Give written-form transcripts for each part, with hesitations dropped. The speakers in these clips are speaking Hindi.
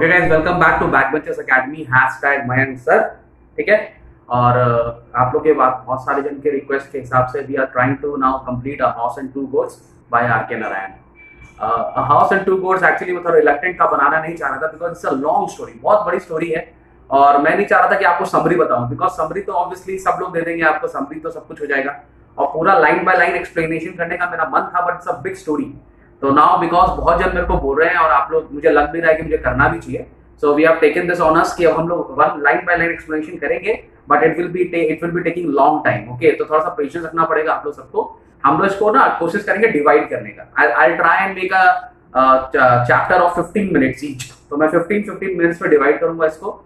Okay guys, welcome back to Backbenchers Academy #Mayank sir. ठीक है, और आप लोग के बाद बहुत सारे जन के रिक्वेस्ट के हिसाब से we are trying to now complete a house and two goats by RK. Narayan. A house and two goats actually मैं थोड़ा रिलक्टेंट का बनाना नहीं चाह रहा था because it's a long story, बहुत बड़ी स्टोरी है और मैं नहीं चाह रहा था कि आपको समरी बताऊं बिकॉज समरी तो ऑब्वियसली सब लोग दे देंगे आपको, समरी तो सब कुछ हो जाएगा और पूरा लाइन बाय लाइन एक्सप्लेनेशन करने का मेरा मन था, but it's a big story. तो नाउ बिकॉज बहुत जन मेरे को बोल रहे हैं और आप लोग, मुझे लग भी रहा है कि मुझे करना भी चाहिए, so we have taken this on us कि अब हम लोग one line by line explanation करेंगे, but it will be taking long time. Okay, तो थोड़ा सा पेशेंस रखना पड़ेगा आप लोग सबको। हम लोग इसको ना कोशिश करेंगे डिवाइड करने का। I try and make a chapter of 15 minutes each, तो मैं 15 मिनट्स में डिवाइड करूंगा इसको,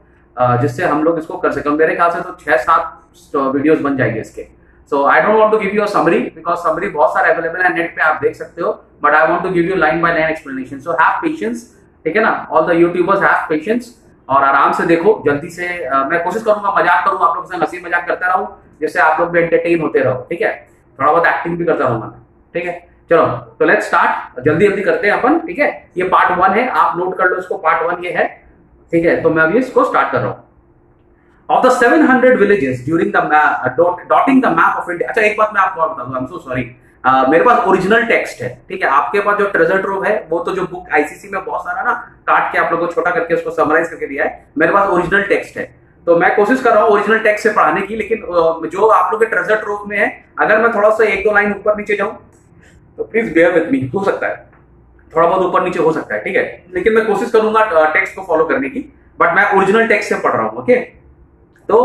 जिससे हम लोग इसको कर सकें। मेरे ख्याल से तो 6-7 वीडियोस बन जाएंगे इसके। So I don't want to give you a summary because summary बहुत सारे अवेलेबल है नेट पे, आप देख सकते हो, but I want to give you line by line explanation. So have patience, ठीक है ना? All the YouTubers have patience और आराम से देखो, जल्दी से। मैं कोशिश करूंगा मजाक करूं, आप लोगों के साथ हंसी मजाक करता रहूं, जिससे आप लोग भी एंटरटेन होते रहो। ठीक है, थोड़ा बहुत एक्टिंग भी करता रहूंगा मैं। ठीक है, चलो तो लेट्स स्टार्ट, जल्दी जल्दी करते हैं अपन। ठीक है, ये पार्ट 1 है, आप नोट कर लो इसको, पार्ट 1 ये है। ठीक है, तो मैं अभी इसको स्टार्ट कर रहा हूँ। Of the 700 villages during the dotting the map of India। अच्छा, एक बात मैं आपको और बता दूं, I'm so sorry, मेरे पास ओरिजिनल टेक्स्ट है। ठीक है, आपके पास जो ट्रेजर ट्रोव है वो तो जो बुक आईसीसी में बहुत सारा ना काट के आप लोगों को छोटा करके उसको समराइज करके दिया है, मेरे पास ओरिजिनल टेक्स्ट है। तो मैं कोशिश कर रहा हूँ ओरिजिनल टेक्स्ट से पढ़ाने की, लेकिन जो आप लोग के ट्रेजर ट्रोव में है, अगर मैं थोड़ा सा 1-2 लाइन ऊपर नीचे जाऊं तो प्लीज बेयर विद मी, हो सकता है थोड़ा बहुत ऊपर नीचे हो सकता है। ठीक है, लेकिन मैं कोशिश करूंगा टेक्स्ट को फॉलो करने की, बट मैं ओरिजिनल टेक्स्ट से पढ़ रहा हूँ। ओके, तो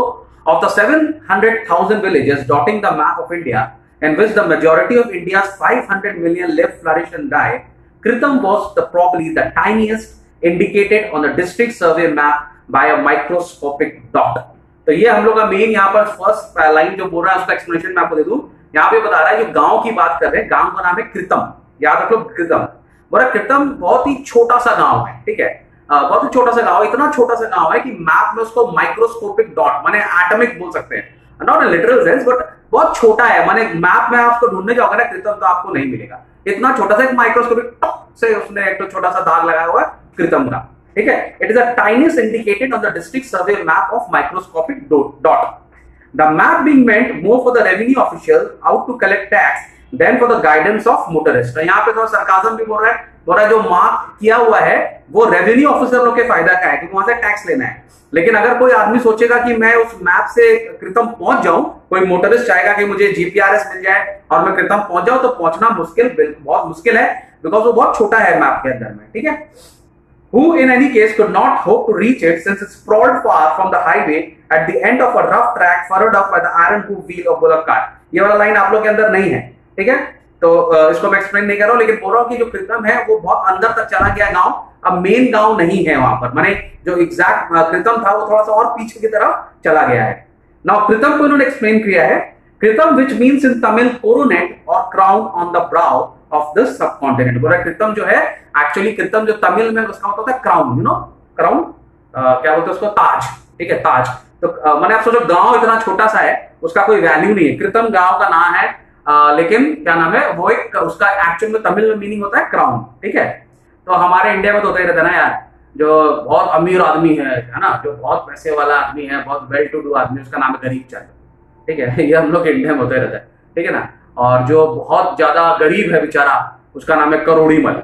of the 700,000 villages dotting the map of India, in which the majority of India's 500 million live, flourish and die, Kritam was probably the tiniest indicated on the district survey map by a microscopic dot। तो ये हम लोग का मेन यहाँ पर फर्स्ट लाइन जो बोल रहा है उसका एक्सप्लेनेशन मैं आपको दे दूं। यहाँ पे बता रहा है, जो गांव की बात कर रहे हैं, गांव का नाम है कृतम, याद रख लो कृतम। बोला कृतम बहुत ही छोटा सा गांव है। ठीक है, बहुत ही छोटा सा गांव, इतना छोटा सा गांव है कि मैप में उसको माइक्रोस्कोपिक डॉट माने एटॉमिक बोल सकते हैं, not a literal sense, but बहुत छोटा है। माने मैप में आप उसको ढूंढने जाओगे ना कृतम, तो आपको नहीं मिलेगा। इतना छोटा सा एक माइक्रोस्कोपिक से उसने एक तो छोटा सा दाग लगाया हुआ है कृतम का। ठीक है, it is the tiniest indicated on the district survey map of microscopic dot. The map being meant more for the revenue official out to collect tax than for the guidance of motorist. यहाँ पे थोड़ा सरकाजम भी बोल रहा है, जो मार्क किया हुआ है वो रेवेन्यू ऑफिसर लोग के फायदा का है, क्योंकि वहां से टैक्स लेना है। लेकिन अगर कोई आदमी सोचेगा कि मैं उस मैप से कृतम पहुंच जाऊं, कोई मोटरिस्ट चाहेगा कि मुझे जीपीआरएस मिल जाए और मैं कृतम पहुंच जाऊं, तो पहुंचना बहुत मुश्किल है, बिकॉज वो बहुत छोटा है मैप के अंदर में। ठीक है, who in any case could not hope to reach it since it's sprawled far from the highway at the end of a rough track furrowed up by the iron hoof wheel of bullock cart। ये वाला लाइन आप लोग के अंदर नहीं है। ठीक है, तो इसको मैं एक्सप्लेन नहीं कर रहा हूं, लेकिन बोल रहा हूं कि जो कृतम है वो बहुत अंदर तक चला गया गांव, अब मेन गांव नहीं है वहां पर, माने जो एग्जैक्ट कृतम था वो थोड़ा सा और पीछे की तरफ चला गया है। नाउ कृतम को इन्होंने एक्सप्लेन किया है, Kritam which means in Tamil coronet और crown on the brow of the subcontinent. बोला कृतम जो है, एक्चुअली कृतम जो तमिल में उसका होता है क्राउन, यू नो क्राउन, क्या बोलते हैं उसको, ताज। ठीक है, ताज। तो मैंने आप सोचो गांव इतना छोटा सा है, उसका कोई वैल्यू नहीं है। कृतम गांव का नाम है, लेकिन क्या नाम है वो, एक उसका एक्चुअल में तमिल में मीनिंग होता है क्राउन। ठीक है, तो हमारे इंडिया में तो होता ही रहता है ना यार, जो बहुत अमीर आदमी है ना, जो बहुत पैसे वाला आदमी है, बहुत वेल टू डू आदमी, उसका नाम है गरीब चंद। ठीक है, ये हम लोग इंडिया में होता ही रहता है। ठीक है ना, और जो बहुत ज्यादा गरीब है बेचारा, उसका नाम है करोड़ीमल।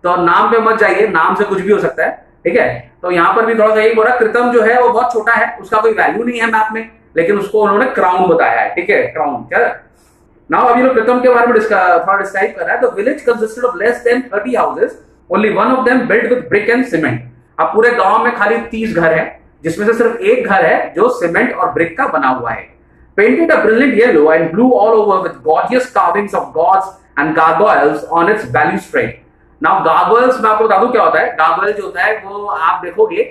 तो नाम पे मत जाइए, नाम से कुछ भी हो सकता है। ठीक है, तो यहाँ पर भी थोड़ा सा यही बोला, कृतम जो है वो बहुत छोटा है, उसका कोई वैल्यू नहीं है मैप में, लेकिन उसको उन्होंने क्राउन बताया है। ठीक है, क्राउन क्या। नाउ अभी लोग कृतम के बारे में थोड़ा डिस्क्राइब कर रहा है। The village consisted of less than 30 houses, only one of them built with brick and cement. अब पूरे गांव में खाली 30 घर है, जिसमें से सिर्फ एक घर है जो सीमेंट और ब्रिक का बना हुआ है। Painted a brilliant yellow and blue all over with gorgeous carvings of gods and gargoyles on its balustrade. Now gargoyles मैं आपको बता दूं क्या होता है। गार्गोइल जो होता है वो आप देखोगे,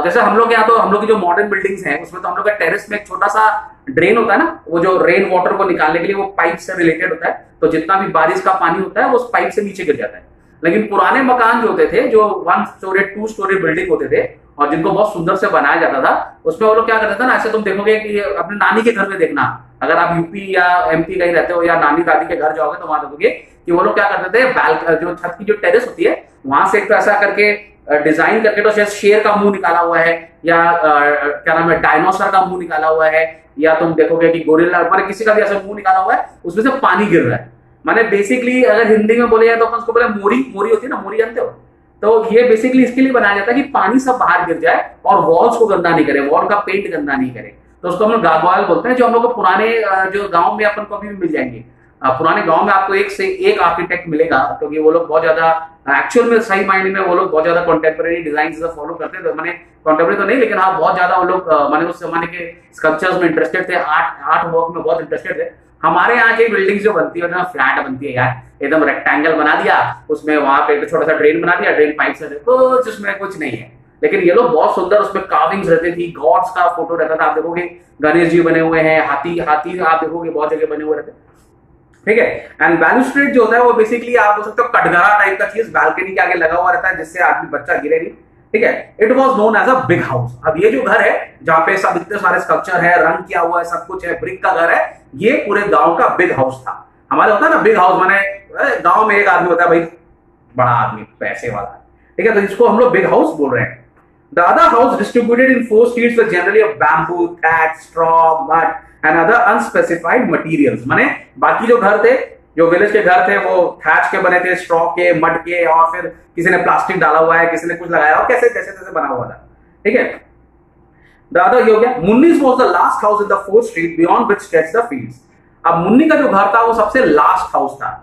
जैसे हम लोग यहाँ, तो हम लोग की जो मॉडर्न बिल्डिंग्स हैं उसमें तो हम लोग का टेरेस में एक छोटा सा ड्रेन होता है ना, वो जो रेन वाटर को निकालने के लिए वो पाइप से रिलेटेड होता है, तो जितना भी बारिश का पानी होता है वो उस पाइप से नीचे गिर जाता है। लेकिन पुराने मकान जो होते थे, जो 1 स्टोरी 2 स्टोरी बिल्डिंग होते थे और जिनको बहुत सुंदर से बनाया जाता था, उसमें वो लोग क्या करते थे ना, ऐसे तुम देखोगे कि अपने नानी के घर में देखना, अगर आप यूपी या एमपी कहीं रहते हो या नानी दादी के घर जाओगे तो वहां देखोगे कि वो लोग क्या करते थे, जो छत की जो टेरेस होती है वहां से एक तो ऐसा करके डिजाइन करके, तो शायद शेर का मुंह निकाला हुआ है, या क्या नाम है, डायनासोर का मुंह निकाला हुआ है, या तुम देखोगे कि गोरिल्ला पर किसी का भी ऐसा मुंह निकाला हुआ है, उसमें से पानी गिर रहा है। माने बेसिकली अगर हिंदी में बोले जाए तो अपन उसको बोले मोरी, मोरी होती है ना, मोरी जानते हो? तो ये बेसिकली इसके लिए बनाया जाता है कि पानी सब बाहर गिर जाए और वॉल्स को गंदा नहीं करे, वॉल का पेंट गंदा नहीं करे। तो उसको हम लोग गार्गोयल बोलते हैं, जो हम लोग को पुराने जो गांव में अपन को अभी भी मिल जाएंगे। पुराने गांव में आपको एक से एक आर्किटेक्ट मिलेगा, क्योंकि वो लोग बहुत ज्यादा एक्चुअल में सही मायने में वो लोग बहुत ज्यादा कॉन्टेम्परेरी डिजाइन फॉलो करते थे। मैंने कॉन्टेम्परेरी तो नहीं, लेकिन हाँ बहुत ज्यादा वो लोग मैंने उस जमाने के स्कल्पचर्स में इंटरेस्टेड थे, आर्ट वर्क में बहुत इंटरेस्टेड थे। हमारे यहाँ की बिल्डिंग जो बनती है ना, फ्लैट बनती है यार, एकदम रेक्टेंगल बना दिया, उसमें वहां पे छोटा सा ड्रेन बना दिया, ड्रेन पाइप से, कुछ उसमें कुछ नहीं है। लेकिन ये लोग बहुत सुंदर, उसमें कार्विंग्स रहती थी, गॉड्स का फोटो रहता था। आप देखोगे गणेश जी बने हुए हैं, हाथी आप देखोगे बहुत जगह बने हुए रहते हैं, ठीक है। एंड बैलुस्ट्रेड जो होता है वो बेसिकली आप बोल सकते हो कटघरा टाइप का चीज बालकनी के आगे लगा हुआ रहता है, जिससे आदमी बच्चा गिरे नहीं, ठीक है। It was known as a big house. अब ये जो घर है जहाँ पे सब इतने सारे स्ट्रक्चर है, रंग किया हुआ है, सब कुछ है, ब्रिक का घर है, ये पूरे गांव का बिग हाउस था। हमारे होता है ना बिग हाउस, माने गांव में एक आदमी होता है भाई, बड़ा आदमी, पैसे वाला, ठीक है, तो इसको हम लोग बिग हाउस बोल रहे हैं। The other house distributed in 4 streets were generally of bamboo, thatch, straw, mud and other unspecified materials। माने बाकी जो घर थे, जो विलेज के घर थे, वो थैच के बने थे, स्ट्रॉ के, मड के, और फिर किसी ने प्लास्टिक डाला हुआ है, किसी ने कुछ लगाया, और कैसे कैसे कैसे बना हुआ था, ठीक है। The other ये हो गया। मुन्नी's was the last house in the 4th street beyond which stretched the fields। अब मुन्नी का जो घर था वो सबसे लास्ट हाउस था।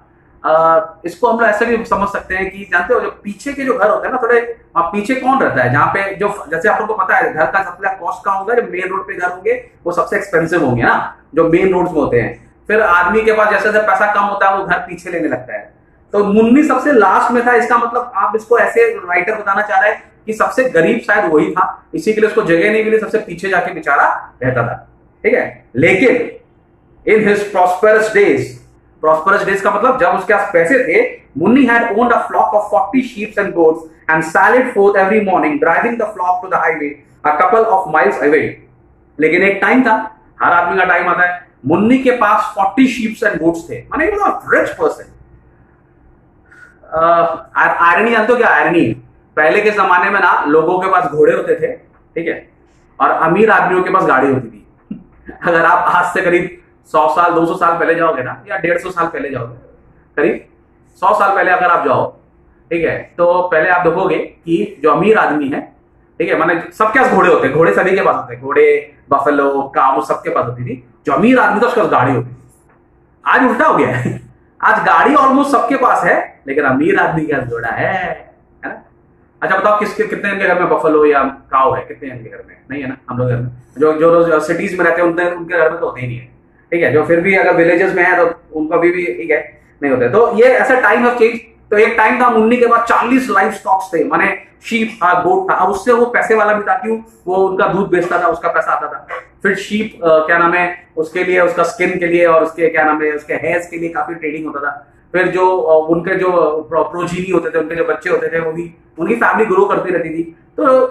इसको हम लोग ऐसे भी समझ सकते हैं कि जानते हो जो पीछे के जो घर होते हैं ना, थोड़े पीछे कौन रहता है, जहाँ पे जो जैसे आप लोग को पता है घर का सबसे कॉस्ट कहाँ होगा, जो मेन रोड पे घर होंगे वो सबसे एक्सपेंसिव होंगे ना, जो मेन रोड्स में होते हैं। फिर आदमी के पास जैसे जैसे पैसा कम होता है वो घर पीछे लेने लगता है। तो मुन्नी सबसे लास्ट में था। इसका मतलब आप इसको ऐसे राइटर बताना चाह रहे हैं कि सबसे गरीब शायद वही था, इसी के लिए उसको जगह नहीं मिली, सबसे पीछे जाके बेचारा रहता था, ठीक है। लेकिन इन हिज प्रॉस्पेरस डेज का मतलब जब उसके पास पैसे थे, Munni had owned a flock of 40 sheep and goats and sallied forth every morning, driving the flock to the highway a couple of miles away। लेकिन एक टाइम था, हर आदमी का टाइम आता है, मुन्नी के पास 40 sheep and goats थे, माने रिच पर्सन। आयरनी जानते हो क्या आयरनी? पहले के जमाने में ना लोगों के पास घोड़े होते थे, ठीक है, और अमीर आदमियों के पास गाड़ी होती थी। अगर आप आज से करीब 100 साल 200 साल पहले जाओगे ना, या 150 साल पहले जाओगे, करीब 100 साल पहले अगर आप जाओ, ठीक है, तो पहले आप देखोगे कि जो अमीर आदमी है, ठीक है, माने सबके पास घोड़े होते हैं, घोड़े सभी के पास होते हैं, घोड़े, बफेलो, काऊ सबके पास होती थी। जो अमीर आदमी था उसके पास गाड़ी होती थी। आज उल्टा हो गया है, आज गाड़ी ऑलमोस्ट सबके पास है, लेकिन अमीर आदमी का घोड़ा है ना। अच्छा बताओ कितने इनके घर में बफेलो या काऊ है? कितने इनके घर में? नहीं है ना। हम लोग घर में जो लोग सिटीज में रहते हैं उनके घर में तो होते ही नहीं है, ठीक है। जो फिर भी अगर विलेजेस में है तो उनको भी ठीक है नहीं होते। तो ये ऐसा टाइम ऑफ चेंज। तो एक टाइम था मुन्नी के पास 40 लाइफ स्टॉक्स थे, माने शीप था, गोट था। अब उससे वो पैसे वाला भी था, क्यों? वो उनका दूध बेचता था, उसका पैसा आता था। फिर शीप क्या नाम है उसके लिए, उसका स्किन के लिए, और उसके क्या नाम है उसके हेयर्स के लिए काफी ट्रेडिंग होता था। फिर जो उनके जो प्रोजीनी होते थे, उनके जो बच्चे होते थे, वो भी उनकी फैमिली ग्रो करती रहती थी। तो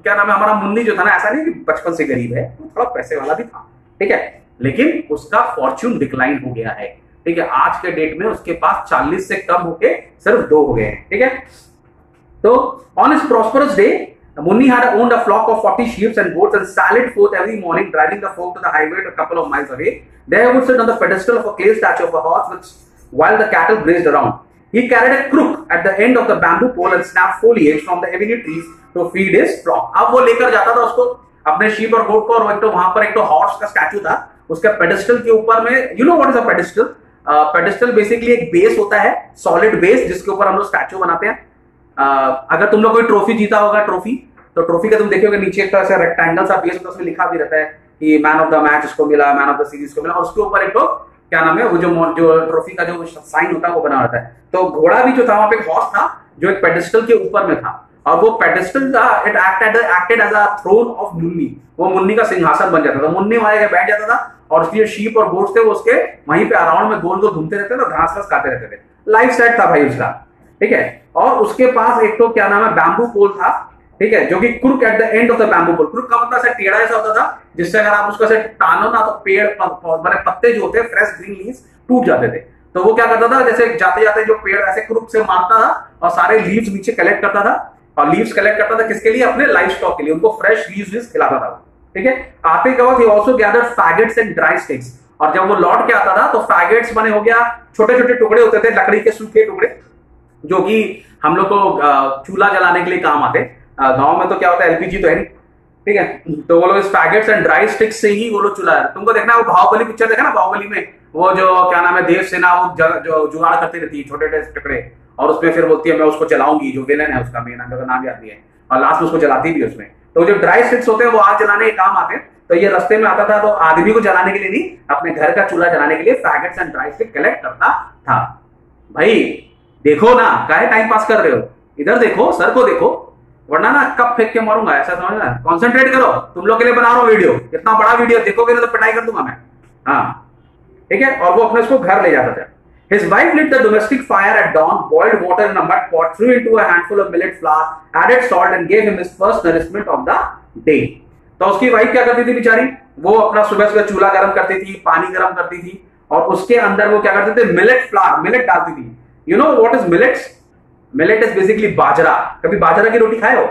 क्या नाम है हमारा मुन्नी जो था ना, ऐसा नहीं कि बचपन से गरीब है, वो थोड़ा पैसे वाला भी था, ठीक है, लेकिन उसका फॉर्च्यून डिक्लाइन हो गया है, ठीक है। आज के डेट में उसके पास 40 से कम होके सिर्फ 2 हो गए हैं, ठीक है। तो on his prosperous day Munni had owned a flock of 40 sheep and goats and sallied forth every morning, driving the folk to the highway a couple of miles away. There he would sit on the pedestal of a clay statue of a horse while the cattle grazed around. He carried a crook at the end of the bamboo pole and snapped foliage from the avenue trees to feed his flock. अब वो लेकर जाता था उसको, अपने शीप और गोट को, और एक तो वहां पर एक तो हॉर्स का स्टैचू था, उसके पेडेस्टल के ऊपर में, you know what is a pedestal? Pedestal basically एक बेस होता है, सॉलिड बेस, जिसके ऊपर हम लोग स्टैचू बनाते हैं। अगर तुम लोग कोई ट्रॉफी जीता होगा, ट्रॉफी का तुम देखोगे नीचे एक तरह से रेक्टेंगल सा बेस होता है, उसमें लिखा भी रहता है कि मैन ऑफ द मैच इसको मिला, मैन ऑफ द सीरीज को मिला, और उसके ऊपर एक तो क्या नाम है वो जो ट्रॉफी का जो साइन होता है वो बना रहता है। तो घोड़ा भी जो था, वहां पे एक हॉर्स था जो एक पेडेस्टल के ऊपर में था, और वो पेडेस्टल था, it acted as a throne of Munni. वो मुन्नी का सिंहासन बन जाता था, मुन्नी वहां बैठ जाता था, और उसके शीप और गोट्स थे वो उसके वहीं पे अराउंड में गोल गोल घूमते रहते थे, घास घास खाते रहते थे। लाइफ सेट था भाई उसका, ठीक है। और उसके पास एक तो क्या नाम है बैम्बू पोल था, ठीक है, जो कि crook at the end of the bamboo pole. Crook का मतलब ऐसा टेढ़ा ऐसा होता था, जिससे अगर आप उसको ऐसे टानो ना तो पेड़ बड़े पत्ते जो होते हैं फ्रेश ग्रीन लीव्स टूट जाते थे। तो वो क्या करता था, जैसे जाते जाते जो पेड़ ऐसे क्रुक से मारता था और सारे लीव्स नीचे कलेक्ट करता था, और लीव्स कलेक्ट करता था किसके लिए? अपने लाइफ स्टॉक के लिए, उनको फ्रेश लीव्स खिलाता था। ठीक है, आते के बाद ही also gather faggots and dry sticks, और जब वो लौट के आता था तो फैगेट्स बने हो गया छोटे छोटे टुकड़े होते थे, लकड़ी के सूखे टुकड़े, जो कि हम लोग को चूल्हा जलाने के लिए काम आते। गांव में तो क्या होता है, एलपीजी तो है नहीं, ठीक है, तो वो लोग इस फैगेट्स एंड ड्राई स्टिक्स से ही वो लोग चूल्हा, तुमको देखना वो बाहुबली पिक्चर देखा ना, बाहुबली में वो जो क्या नाम है देव सेना, वो जो जुगाड़ करती रहती है छोटे छोटे टुकड़े, और उसमें फिर बोलती है मैं उसको जलाऊंगी, जो विलन है उसका मेन नाम याद नहीं है, और लास्ट में उसको जलाती भी है उसमें। तो जो ड्राई स्टिक्स होते हैं वो आग जलाने के काम आते हैं। तो ये रास्ते में आता था तो आदमी को जलाने के लिए नहीं, अपने घर का चूल्हा जलाने के लिए फैगेट्स एंड ड्राई स्टिक कलेक्ट करता था। भाई देखो ना, काहे टाइम पास कर रहे हो, इधर देखो, सर को देखो, वरना ना कब फेंक के मारूंगा, ऐसा समझना। कॉन्सेंट्रेट करो, तुम लोग के लिए बना रहा हूं वीडियो, इतना बड़ा वीडियो देखोगे ना तो पिटाई कर दूंगा मैं। हाँ ठीक है, और वो अपने उसको घर ले जाता था। His wife lit the domestic fire at dawn, boiled water in a mud pot, threw into a handful of millet flour, added salt and gave him his first nourishment of the day. तो उसकी वाइफ क्या करती थी बेचारी, वो अपना सुबह सुबह चूल्हा गर्म करती थी, पानी गर्म करती थी, और उसके अंदर वो क्या करते थे, मिलेट फ्लावर, मिलेट डालती थी। You know what is millets? Millet is basically bajra. कभी बाजरा की रोटी खाए हो?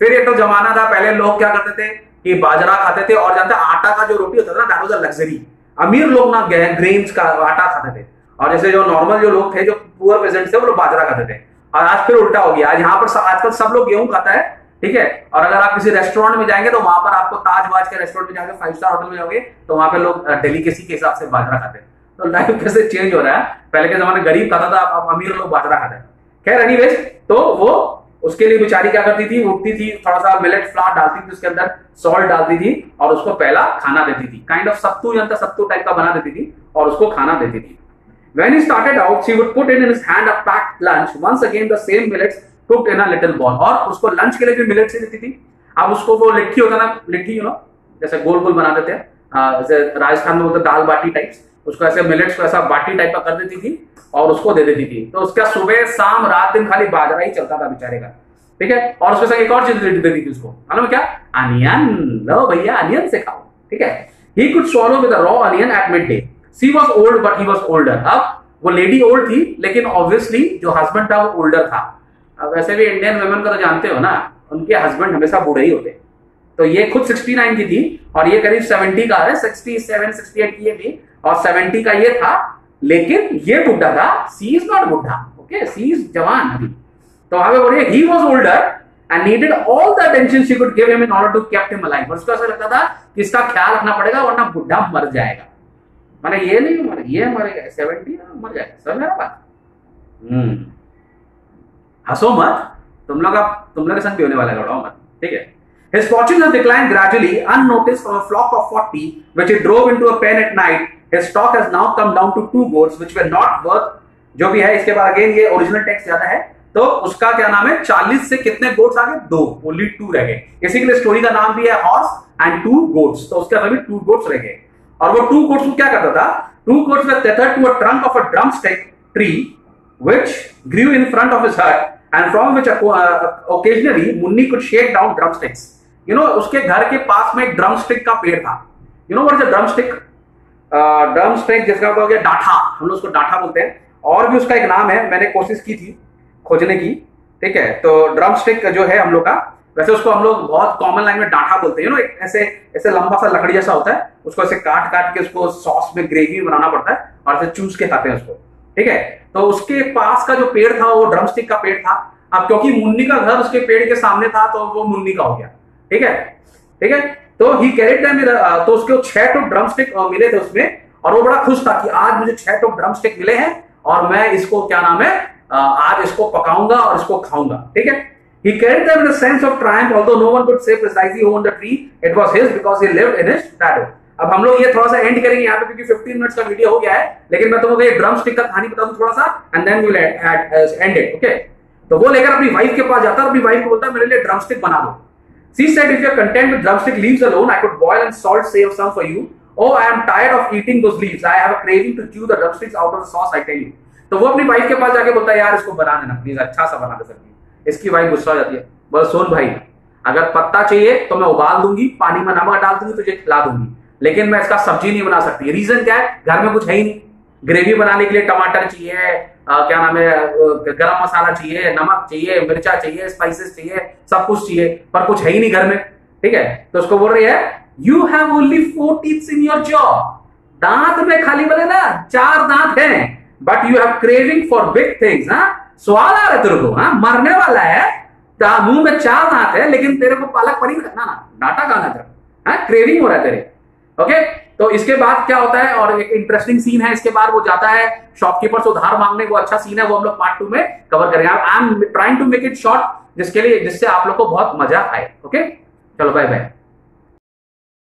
फिर एक तो जमाना था, पहले लोग क्या करते थे कि बाजरा खाते थे, और जानते आटा का जो रोटी होता था ना, दैट वाज अ लग्जरी। अमीर लोग ना ग्रेन्स का आटा खाते थे, और जैसे जो नॉर्मल जो लोग थे, जो पुअर पेजेंट्स थे, वो लोग बाजरा खाते थे। और आज फिर उल्टा हो गया, आज यहाँ पर आजकल सब लोग गेहूं खाता है, ठीक है। और अगर आप किसी रेस्टोरेंट में जाएंगे तो वहां पर आपको ताज के रेस्टोरेंट में जाके 5 स्टार होटल में जाओगे तो वहां पे लोग डेलीकेसी के हिसाब से बाजरा खाते हैं। तो लाइफ कैसे चेंज हो रहा है, पहले के जमाने गरीब खाता था, अब अमीर लोग बाजरा खाते हैं। खैर एनीवेज, तो वो उसके लिए बेचारी क्या करती थी, उठती थी, थोड़ा सा मिलेट फ्लावर डालती थी, उसके अंदर सॉल्ट डालती थी, और उसको पहला खाना देती थी, kind of sattu, Janata sattu type का बना देती थी, और उसको खाना देती थी। When he started out, she would put in his hand a packed lunch. Once again, the same millets cooked in a little ball. और उसको लंच के लिए भी मिलेट्स ही देती थी। अब उसको वो लिट्टी होता ना, लिट्टी यू नो, जैसे गोल गोल बना देते हैं, जैसे राजस्थान में बोलते दाल बाटी टाइप्स, उसको ऐसे मिलेट्स को ऐसा बाटी टाइप का कर देती थी और उसको दे देती थी। तो उसका सुबह शाम रात दिन खाली बाजरा ही चलता था बेचारे का, ठीक है। और उसके साथ एक और चीज देती थी उसको, मालूम क्या? अनियन। लो भैया अनियन से खाओ, ठीक है। He could swallow with a raw onion at midday. She was old but he was older. अब वो लेडी ओल्ड थी, लेकिन ऑब्वियसली जो हस्बैंड था वो ओल्डर था। अब वैसे भी इंडियन वुमेन का तो जानते हो ना, उनके हस्बैंड हमेशा बूढ़े ही होते। तो ये खुद 69 की थी और ये करीब 70 का है, 67 68 की ये थी और 70 का ये था, लेकिन ये बुढ़ा था। सी इज नॉट बुढ़ा, ओके, सी इज जवान अभी। तो वहां पे बोलिए he was older and needed all the attention she could give him in order to keep him alive। उसको ऐसा लगता था कि इसका ख्याल रखना पड़ेगा वरना बुढ़ा मर जाएगा। माने ये नहीं मर, ये मरेगा 70 मर जाएगा, समझ मेरा बात? हंसो मत, तुम लोग के संग भी होने वाला है, घबराओ मत, ठीक है। His fortune has declined gradually, unnoticed from a flock of 40, which he drove into a pen at night. His stock has now come down to 2 goats, which were not worth, जो भी है इसके बाद अगेन ये ओरिजिनल टेक्स्ट ज्यादा है, तो उसका क्या नाम है, 40 से कितने गोट्स आ गए? 2, ओनली 2 रह गए। इसी के लिए स्टोरी का नाम भी है हॉर्स एंड 2 गोट्स। तो उसके अभी 2 गोट्स रह गए। और वो 2 गोट्स को क्या करता था? 2 goats were tethered to a trunk of a drumstick tree which grew in front of his hut and from which occasionally Munni could shake down drumsticks। You know, उसके घर के पास में एक ड्रमस्टिक का पेड़ था। You know what is a drumstick? Drumstick जिसका हो गया डाठा, हम लोग उसको डाठा बोलते हैं। और भी उसका एक नाम है, मैंने कोशिश की थी खोजने की, ठीक है। तो ड्रमस्टिक जो है हम लोग का, वैसे उसको हम लोग बहुत कॉमन लाइन में डाठा बोलते हैं। यू नो, ऐसे ऐसे लंबा सा लकड़ी जैसा होता है, उसको ऐसे काट काट के उसको सॉस में ग्रेवी बनाना पड़ता है और ऐसे चूस के खाते हैं उसको, ठीक है। तो उसके पास का जो पेड़ था वो ड्रमस्टिक का पेड़ था। अब क्योंकि मुन्नी का घर उसके पेड़ के सामने था तो वो मुन्नी का हो गया, ठीक है, ठीक है। तो ही कैरिड देम, तो उसके 6 टो ड्रमस्टिक मिले थे उसमें, और वो बड़ा खुश था कि आज मुझे 6 टो ड्रमस्टिक मिले हैं और मैं इसको क्या नाम है, आज इसको पकाऊंगा और इसको खाऊंगा, ठीक है। He carried them with a sense of triumph, although no one could say precisely who owned the tree. It was his because he lived in his shadow। अब हम लोग ये थोड़ा सा एंड करेंगे यहाँ पे क्योंकि 15 मिनट्स का वीडियो हो गया है, लेकिन मैं तुमको ये ड्रम स्टिक का कहानी बता दूं थोड़ा सा, and then we will end it, okay. तो वो लेकर अपनी वाइफ के पास जाता और अपनी वाइफ को बोलता मेरे लिए ड्रम स्टिक बना दो। She said, if you are content with drumstick leaves alone, I could boil and salt save some for you. Oh, I am tired of eating those leaves. I have a craving to chew the drumsticks out of the sauce, I tell you। तो वो अपनी वाइफ के पास जाके बोलता है यार इसको बना देना प्लीज, अच्छा सा बना दे सब्जी। इसकी वाइफ गुस्सा हो जाती है, बोल सुन भाई, अगर पत्ता चाहिए तो मैं उबाल दूंगी, पानी में नमक डाल दूंगी, तुझे खिला दूंगी, लेकिन मैं इसका सब्जी नहीं बना सकती। रीजन क्या है? घर में कुछ है ही नहीं। ग्रेवी बनाने के लिए टमाटर चाहिए, क्या नाम है, गरम मसाला चाहिए, नमक चाहिए, मिर्चा चाहिए, स्पाइसेस चाहिए, सब कुछ चाहिए, पर कुछ है ही नहीं घर में, ठीक है। तो उसको बोल रही है you have only 4 teeths in your jaw, दांत में खाली बोले ना 4 दांत हैं, but you have craving for big things. हाँ, सवाल आ रहा है तेरे को, हाँ मरने वाला है, मुंह में 4 दांत है, लेकिन तेरे को पालक पनीर खाना ना, डाटा खाना तेरा, हाँ क्रेविंग हो रहा है तेरे। ओके, तो इसके बाद क्या होता है, और एक इंटरेस्टिंग सीन है, इसके बाद वो जाता है शॉपकीपर से उधार मांगने, वो अच्छा सीन है, वो हम लोग पार्ट 2 में कवर करेंगे। I am trying to make it short, जिसके लिए जिससे आप लोग को बहुत मजा आए। ओके, चलो बाय बाय।